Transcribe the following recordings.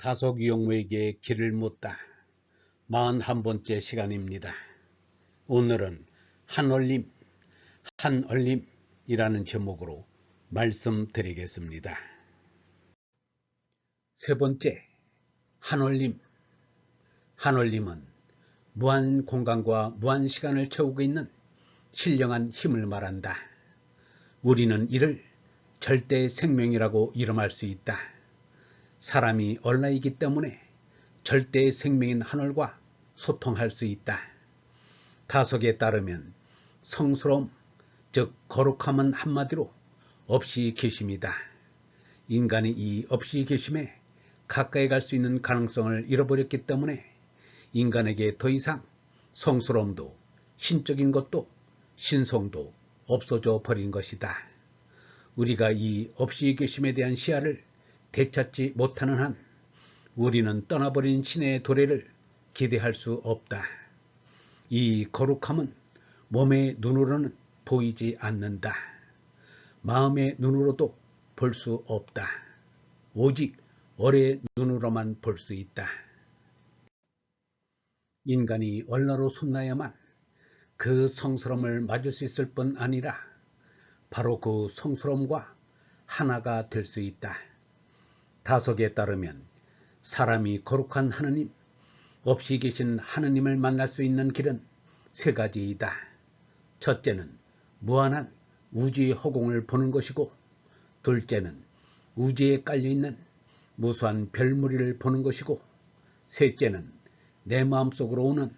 다속이용무에게 길을 묻다 41번째 시간입니다. 오늘은 한얼림이라는 제목으로 말씀드리겠습니다. 세 번째, 한얼림은 무한 공간과 무한 시간을 채우고 있는 신령한 힘을 말한다. 우리는 이를 절대 생명이라고 이름할 수 있다. 사람이 얼라이기 때문에 절대 생명인 하늘과 소통할 수 있다. 다속에 따르면 성스러움, 즉 거룩함은 한마디로 없이 계심이다. 인간이 이 없이 계심에 가까이 갈 수 있는 가능성을 잃어버렸기 때문에 인간에게 더 이상 성스러움도 신적인 것도 신성도 없어져 버린 것이다. 우리가 이 없이 계심에 대한 시야를 되찾지 못하는 한 우리는 떠나버린 신의 도래를 기대할 수 없다. 이 거룩함은 몸의 눈으로는 보이지 않는다. 마음의 눈으로도 볼 수 없다. 오직 얼의 눈으로만 볼 수 있다. 인간이 얼라로 손나야만 그 성스러움을 맞을 수 있을 뿐 아니라 바로 그 성스러움과 하나가 될 수 있다. 다속에 따르면 사람이 거룩한 하느님, 없이 계신 하느님을 만날 수 있는 길은 세 가지이다. 첫째는 무한한 우주의 허공을 보는 것이고, 둘째는 우주에 깔려있는 무수한 별무리를 보는 것이고, 셋째는 내 마음속으로 오는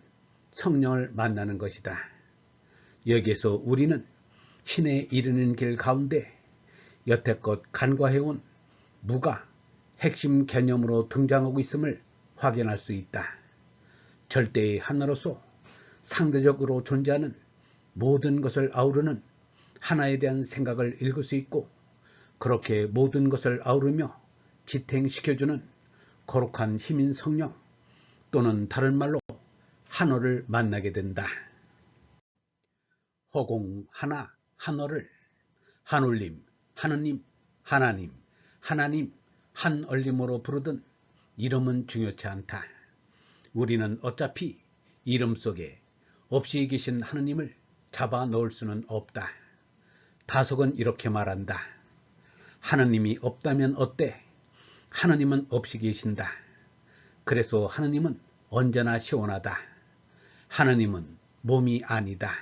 성령을 만나는 것이다. 여기에서 우리는 신에 이르는 길 가운데 여태껏 간과해온 무가 핵심 개념으로 등장하고 있음을 확인할 수 있다. 절대의 하나로서 상대적으로 존재하는 모든 것을 아우르는 하나에 대한 생각을 읽을 수 있고, 그렇게 모든 것을 아우르며 지탱시켜주는 거룩한 힘인 성령, 또는 다른 말로 한어를 만나게 된다. 허공 하나, 한어를 한울림, 하느님, 하나님, 한얼림으로 부르든 이름은 중요치 않다. 우리는 어차피 이름 속에 없이 계신 하느님을 잡아 넣을 수는 없다. 다속은 이렇게 말한다. 하느님이 없다면 어때? 하느님은 없이 계신다. 그래서 하느님은 언제나 시원하다. 하느님은 몸이 아니다.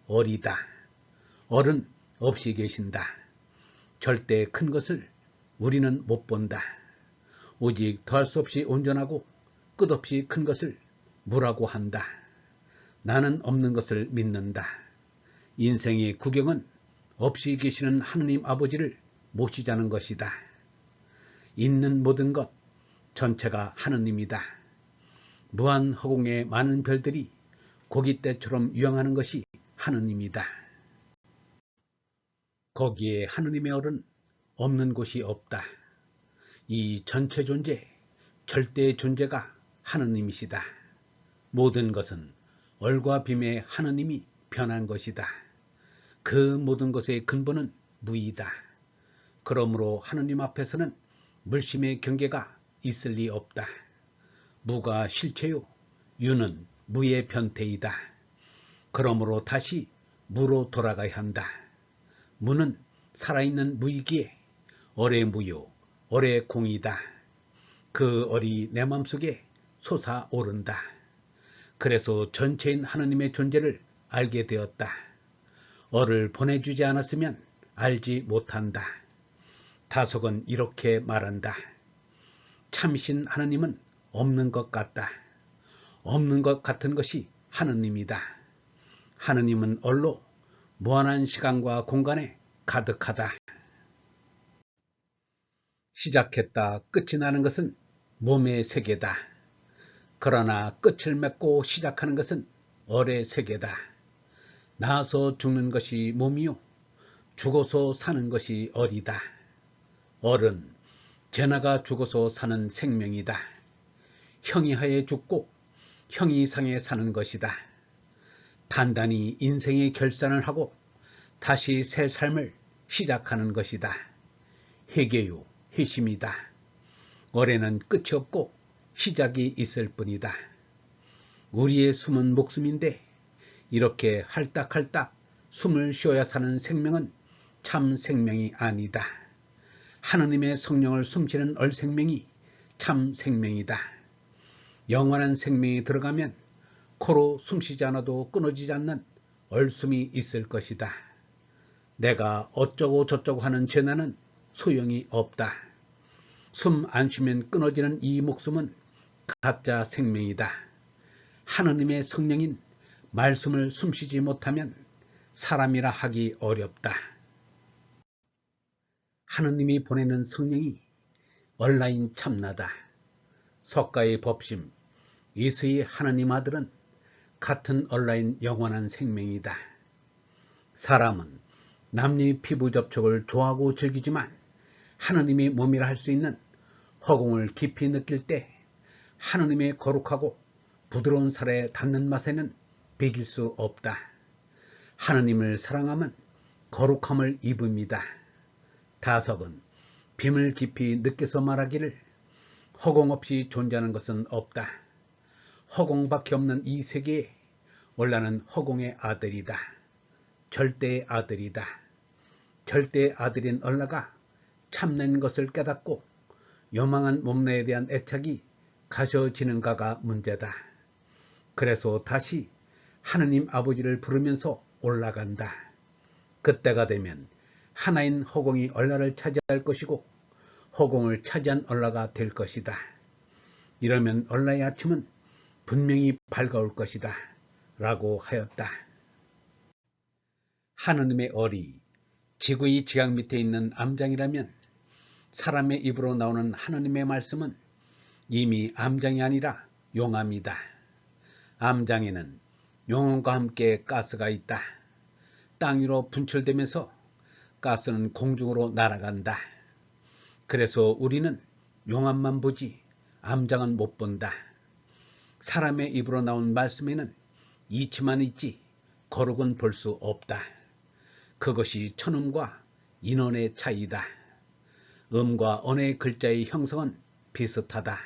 얼이다. 얼은 없이 계신다. 절대 큰 것을 우리는 못 본다. 오직 더할 수 없이 온전하고 끝없이 큰 것을 무라고 한다. 나는 없는 것을 믿는다. 인생의 구경은 없이 계시는 하느님 아버지를 모시자는 것이다. 있는 모든 것 전체가 하느님이다. 무한 허공의 많은 별들이 고깃대처럼 유영하는 것이 하느님이다. 거기에 하느님의 얼은 없는 곳이 없다. 이 전체 존재, 절대의 존재가 하느님이시다. 모든 것은 얼과 빔의 하느님이 변한 것이다. 그 모든 것의 근본은 무이다. 그러므로 하느님 앞에서는 물심의 경계가 있을 리 없다. 무가 실체요, 유는 무의 변태이다. 그러므로 다시 무로 돌아가야 한다. 무는 살아있는 무이기에 얼의 무요, 얼의 공이다. 그 얼이 내 마음속에 솟아오른다. 그래서 전체인 하느님의 존재를 알게 되었다. 얼을 보내주지 않았으면 알지 못한다. 다속은 이렇게 말한다. 참신 하느님은 없는 것 같다. 없는 것 같은 것이 하느님이다. 하느님은 얼로 무한한 시간과 공간에 가득하다. 시작했다 끝이 나는 것은 몸의 세계다. 그러나 끝을 맺고 시작하는 것은 얼의 세계다. 나서 죽는 것이 몸이요, 죽어서 사는 것이 얼이다. 얼은 제나가 죽어서 사는 생명이다. 형이 하에 죽고 형이 상에 사는 것이다. 단단히 인생의 결산을 하고 다시 새 삶을 시작하는 것이다. 회개요, 회심이다. 올해는 끝이 없고 시작이 있을 뿐이다. 우리의 숨은 목숨인데 이렇게 할딱할딱 숨을 쉬어야 사는 생명은 참 생명이 아니다. 하느님의 성령을 숨쉬는 얼생명이 참 생명이다. 영원한 생명이 들어가면 코로 숨쉬지 않아도 끊어지지 않는 얼숨이 있을 것이다. 내가 어쩌고 저쩌고 하는 죄나는 소용이 없다. 숨 안 쉬면 끊어지는 이 목숨은 가짜 생명이다. 하느님의 성령인 말씀을 숨쉬지 못하면 사람이라 하기 어렵다. 하느님이 보내는 성령이 온라인 참나다. 석가의 법심, 예수의 하나님 아들은 같은 온라인 영원한 생명이다. 사람은 남녀의 피부 접촉을 좋아하고 즐기지만 하느님의 몸이라 할 수 있는 허공을 깊이 느낄 때 하느님의 거룩하고 부드러운 살에 닿는 맛에는 비길 수 없다. 하느님을 사랑하면 거룩함을 입음이다. 다석은 빔을 깊이 느껴서 말하기를 허공 없이 존재하는 것은 없다. 허공밖에 없는 이 세계에 올라는 허공의 아들이다. 절대의 아들이다. 절대의 아들인 얼라가 참된 것을 깨닫고 요망한 몸매에 대한 애착이 가셔지는가가 문제다. 그래서 다시 하느님 아버지를 부르면서 올라간다. 그때가 되면 하나인 허공이 얼라를 차지할 것이고 허공을 차지한 얼라가 될 것이다. 이러면 얼라의 아침은 분명히 밝아올 것이다. 라고 하였다. 하느님의 얼이 지구의 지각 밑에 있는 암장이라면 사람의 입으로 나오는 하느님의 말씀은 이미 암장이 아니라 용암이다. 암장에는 용암과 함께 가스가 있다. 땅 위로 분출되면서 가스는 공중으로 날아간다. 그래서 우리는 용암만 보지 암장은 못 본다. 사람의 입으로 나온 말씀에는 이치만 있지 거룩은 볼 수 없다. 그것이 천음과 인원의 차이다. 음과 언의 글자의 형성은 비슷하다.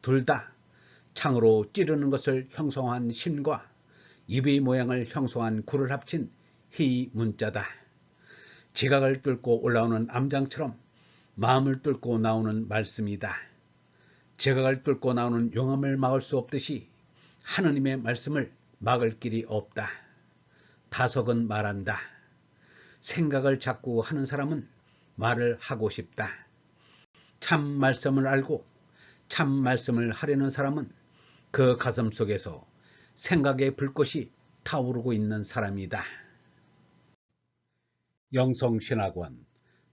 둘 다 창으로 찌르는 것을 형성한 신과 입의 모양을 형성한 구를 합친 희 문자다. 지각을 뚫고 올라오는 암장처럼 마음을 뚫고 나오는 말씀이다. 지각을 뚫고 나오는 용암을 막을 수 없듯이 하느님의 말씀을 막을 길이 없다. 다석은 말한다. 생각을 자꾸 하는 사람은 말을 하고 싶다. 참 말씀을 알고 참 말씀을 하려는 사람은 그 가슴 속에서 생각의 불꽃이 타오르고 있는 사람이다. 영성신학원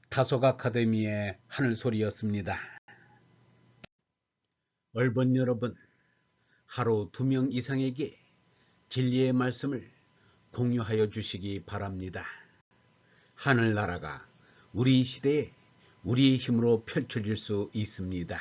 다속 아카데미의 하늘소리였습니다. 얼번 여러분, 하루 2명 이상에게 진리의 말씀을 공유하여 주시기 바랍니다. 하늘나라가 우리 시대에 우리의 힘으로 펼쳐질 수 있습니다.